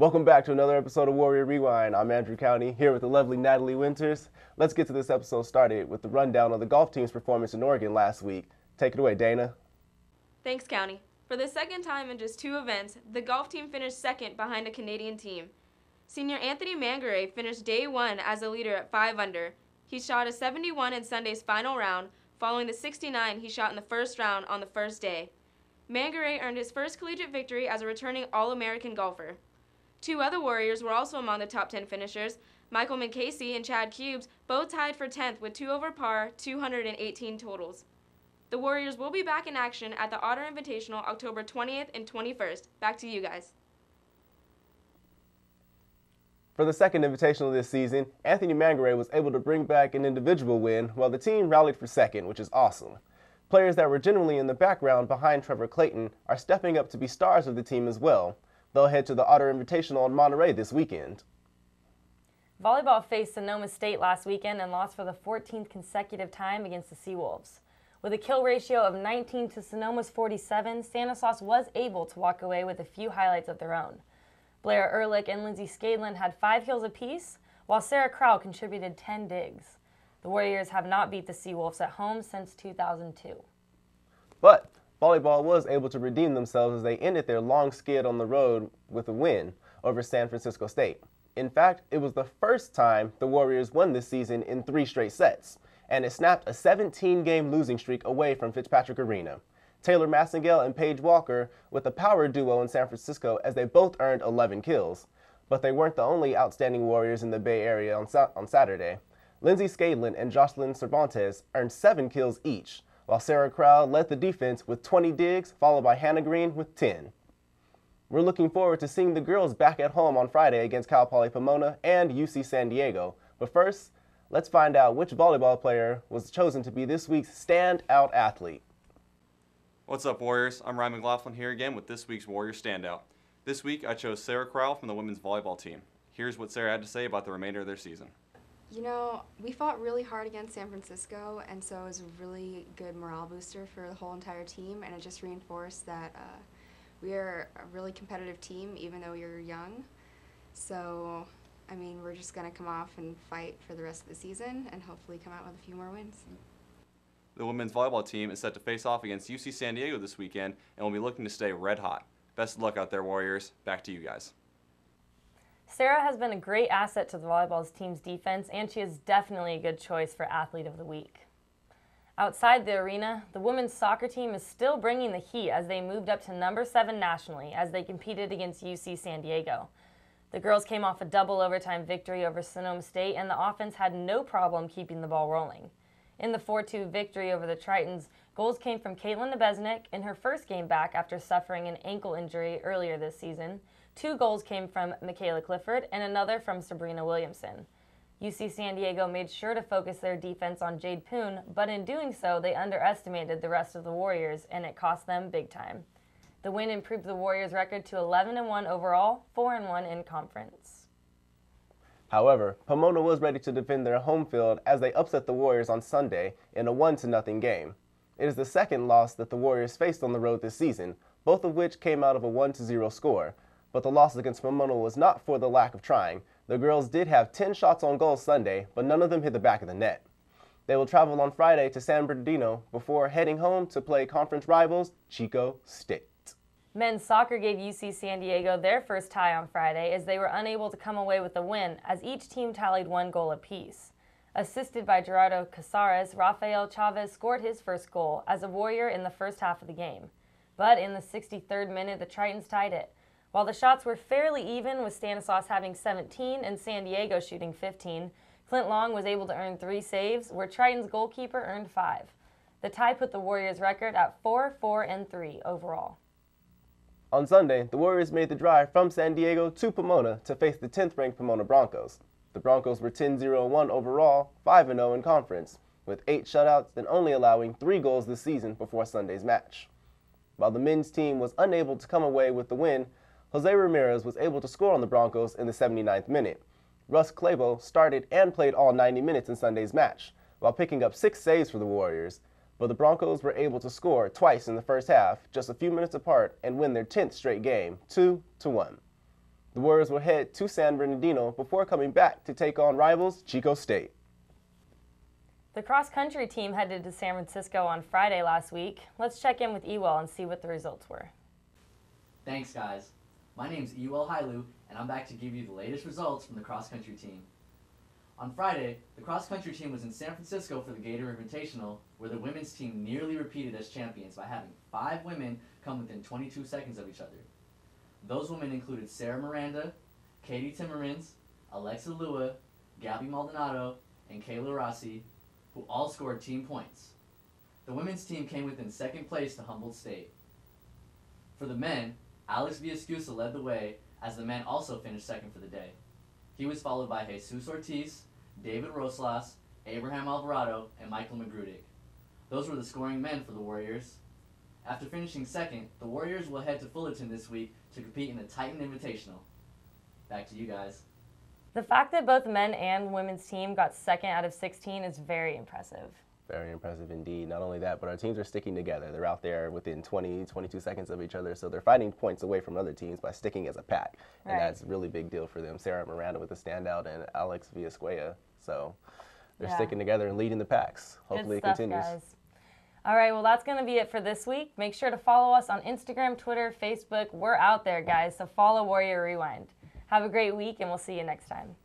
Welcome back to another episode of Warrior Rewind. I'm Andrew County, here with the lovely Natalie Winters. Let's get to this episode started with the rundown of the golf team's performance in Oregon last week. Take it away, Dana. Thanks, County. For the second time in just 2 events, the golf team finished second behind a Canadian team. Senior Anthony Mangare finished day 1 as a leader at 5 under. He shot a 71 in Sunday's final round, following the 69 he shot in the first round on the first day. Mangare earned his first collegiate victory as a returning All-American golfer. 2 other Warriors were also among the top 10 finishers. Michael McCasey and Chad Cubes both tied for 10th with 2 over par, 218 totals. The Warriors will be back in action at the Otter Invitational October 20th and 21st. Back to you guys. For the second invitational this season, Anthony Mangare was able to bring back an individual win while the team rallied for second, which is awesome. Players that were generally in the background behind Trevor Clayton are stepping up to be stars of the team as well. They'll head to the Otter Invitational in Monterey this weekend. Volleyball faced Sonoma State last weekend and lost for the 14th consecutive time against the Seawolves. With a kill ratio of 19 to Sonoma's 47, Stanislaus was able to walk away with a few highlights of their own. Blair Ehrlich and Lindsay Scadlin had 5 kills apiece, while Sarah Crowell contributed 10 digs. The Warriors have not beat the Seawolves at home since 2002. But volleyball was able to redeem themselves as they ended their long skid on the road with a win over San Francisco State. In fact, it was the first time the Warriors won this season in 3 straight sets, and it snapped a 17-game losing streak away from Fitzpatrick Arena. Taylor Massengale and Paige Walker with a power duo in San Francisco as they both earned 11 kills. But they weren't the only outstanding Warriors in the Bay Area on Saturday. Lindsay Scadlin and Jocelyn Cervantes earned 7 kills each, while Sarah Crowell led the defense with 20 digs, followed by Hannah Green with 10. We're looking forward to seeing the girls back at home on Friday against Cal Poly Pomona and UC San Diego. But first, let's find out which volleyball player was chosen to be this week's standout athlete. What's up, Warriors? I'm Ryan McLaughlin here again with this week's Warrior Standout. This week, I chose Sarah Crowell from the women's volleyball team. Here's what Sarah had to say about the remainder of their season. You know, we fought really hard against San Francisco, and so it was a really good morale booster for the whole entire team, and it just reinforced that we are a really competitive team, even though you're young. So, I mean, we're just going to come off and fight for the rest of the season and hopefully come out with a few more wins. The women's volleyball team is set to face off against UC San Diego this weekend and will be looking to stay red hot. Best of luck out there, Warriors. Back to you guys. Sarah has been a great asset to the volleyball team's defense, and she is definitely a good choice for Athlete of the Week. Outside the arena, the women's soccer team is still bringing the heat as they moved up to number 7 nationally as they competed against UC San Diego. The girls came off a double overtime victory over Sonoma State, and the offense had no problem keeping the ball rolling. In the 4-2 victory over the Tritons, goals came from Caitlin Nebeznik in her first game back after suffering an ankle injury earlier this season. 2 goals came from Michaela Clifford and another from Sabrina Williamson. UC San Diego made sure to focus their defense on Jade Poon, but in doing so, they underestimated the rest of the Warriors, and it cost them big time. The win improved the Warriors' record to 11-1 overall, 4-1 in conference. However, Pomona was ready to defend their home field as they upset the Warriors on Sunday in a 1-0 game. It is the second loss that the Warriors faced on the road this season, both of which came out of a 1-0 score. But the loss against Pomona was not for the lack of trying. The girls did have 10 shots on goal Sunday, but none of them hit the back of the net. They will travel on Friday to San Bernardino before heading home to play conference rivals Chico State. Men's soccer gave UC San Diego their first tie on Friday as they were unable to come away with a win as each team tallied 1 goal apiece. Assisted by Gerardo Casares, Rafael Chavez scored his first goal as a Warrior in the first half of the game. But in the 63rd minute, the Tritons tied it. While the shots were fairly even, with Stanislaus having 17 and San Diego shooting 15, Clint Long was able to earn 3 saves, where Triton's goalkeeper earned 5. The tie put the Warriors' record at 4-4-3 overall. On Sunday, the Warriors made the drive from San Diego to Pomona to face the 10th-ranked Pomona Broncos. The Broncos were 10-0-1 overall, 5-0 in conference, with 8 shutouts and only allowing 3 goals this season before Sunday's match. While the men's team was unable to come away with the win, Jose Ramirez was able to score on the Broncos in the 79th minute. Russ Clabo started and played all 90 minutes in Sunday's match, while picking up 6 saves for the Warriors, but the Broncos were able to score twice in the first half, just a few minutes apart, and win their 10th straight game, 2-1. The Warriors will head to San Bernardino before coming back to take on rivals Chico State. The cross-country team headed to San Francisco on Friday last week. Let's check in with Ewell and see what the results were. Thanks, guys. My name's Ewell Hailu, and I'm back to give you the latest results from the cross-country team. On Friday, the cross-country team was in San Francisco for the Gator Invitational, where the women's team nearly repeated as champions by having 5 women come within 22 seconds of each other. Those women included Sarah Miranda, Katie Timmermans, Alexa Lua, Gabby Maldonado, and Kayla Rossi, who all scored team points. The women's team came within second place to Humboldt State. For the men, Alex Villascusa led the way, as the men also finished second for the day. He was followed by Jesus Ortiz, David Roslas, Abraham Alvarado, and Michael Magrudik. Those were the scoring men for the Warriors. After finishing second, the Warriors will head to Fullerton this week to compete in the Titan Invitational. Back to you guys. The fact that both men and women's team got second out of 16 is very impressive. Very impressive indeed. Not only that, but our teams are sticking together. They're out there within 20, 22 seconds of each other, so they're fighting points away from other teams by sticking as a pack. And Right. that's a really big deal for them. Sarah Miranda with the standout and Alex Villascusa. So they're Yeah. sticking together and leading the packs. Hopefully Good stuff, it continues. guys. All right, well, that's going to be it for this week. Make sure to follow us on Instagram, Twitter, Facebook. We're out there, guys, so follow Warrior Rewind. Have a great week, and we'll see you next time.